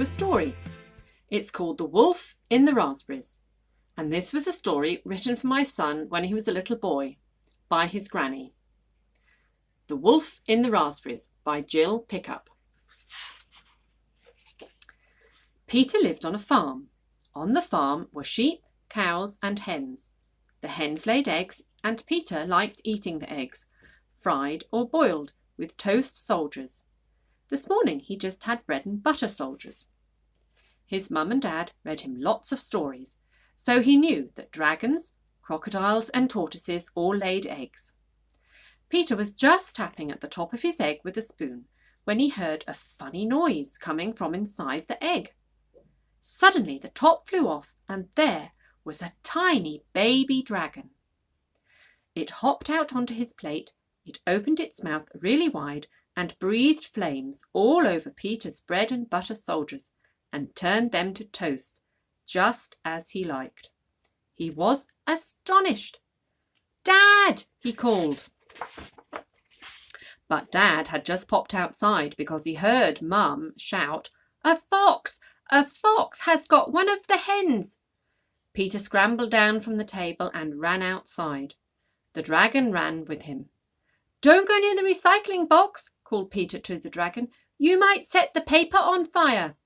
you a story. It's called The Wolf in the Raspberries, and this was a story written for my son when he was a little boy by his granny. The Wolf in the Raspberries by Jill Pickup. Peter lived on a farm. On the farm were sheep, cows and hens. The hens laid eggs and Peter liked eating the eggs, fried or boiled with toast soldiers. This morning he just had bread and butter soldiers. His mum and dad read him lots of stories, so he knew that dragons, crocodiles and tortoises all laid eggs. Peter was just tapping at the top of his egg with a spoon when he heard a funny noise coming from inside the egg. Suddenly the top flew off and there was a tiny baby dragon. It hopped out onto his plate, it opened its mouth really wide and breathed flames all over Peter's bread and butter soldiers and turned them to toast, just as he liked. He was astonished. "Dad!" he called. But Dad had just popped outside because he heard Mum shout, "A fox! A fox has got one of the hens!" Peter scrambled down from the table and ran outside. The dragon ran with him. "Don't go near the recycling box," called Peter to the dragon. "You might set the paper on fire."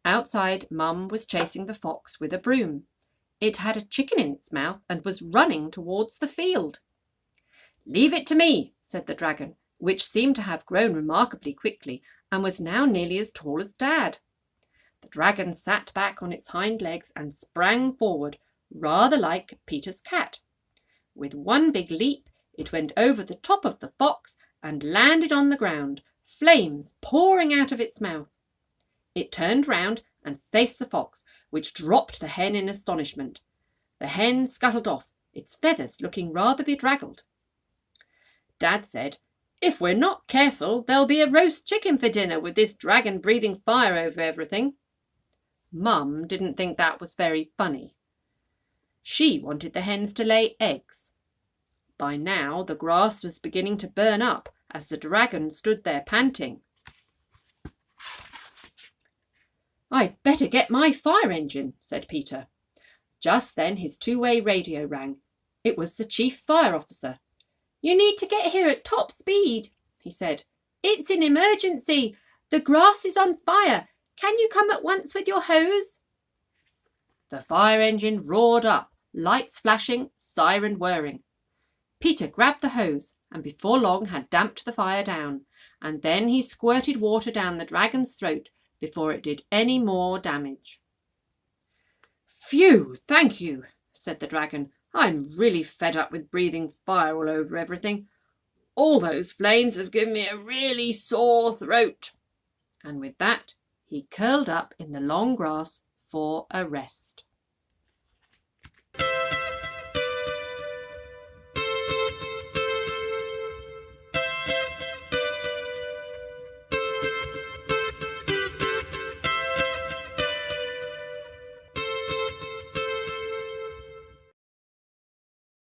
Outside, Mum was chasing the fox with a broom. It had a chicken in its mouth and was running towards the field. "Leave it to me," said the dragon, which seemed to have grown remarkably quickly and was now nearly as tall as Dad. The dragon sat back on its hind legs and sprang forward, rather like Peter's cat. With one big leap, it went over the top of the fox and landed on the ground, flames pouring out of its mouth. It turned round and faced the fox, which dropped the hen in astonishment. The hen scuttled off, its feathers looking rather bedraggled. Dad said, "If we're not careful, there'll be a roast chicken for dinner with this dragon breathing fire over everything." Mum didn't think that was very funny. She wanted the hens to lay eggs. By now the grass was beginning to burn up as the dragon stood there panting. "I'd better get my fire engine," said Peter. Just then his two-way radio rang. It was the chief fire officer. "You need to get here at top speed," he said. "It's an emergency. The grass is on fire. Can you come at once with your hose?" The fire engine roared up, lights flashing, siren whirring. Peter grabbed the hose and before long had damped the fire down, and then he squirted water down the dragon's throat before it did any more damage. "Phew, thank you," said the dragon. "I'm really fed up with breathing fire all over everything. All those flames have given me a really sore throat." And with that, he curled up in the long grass for a rest.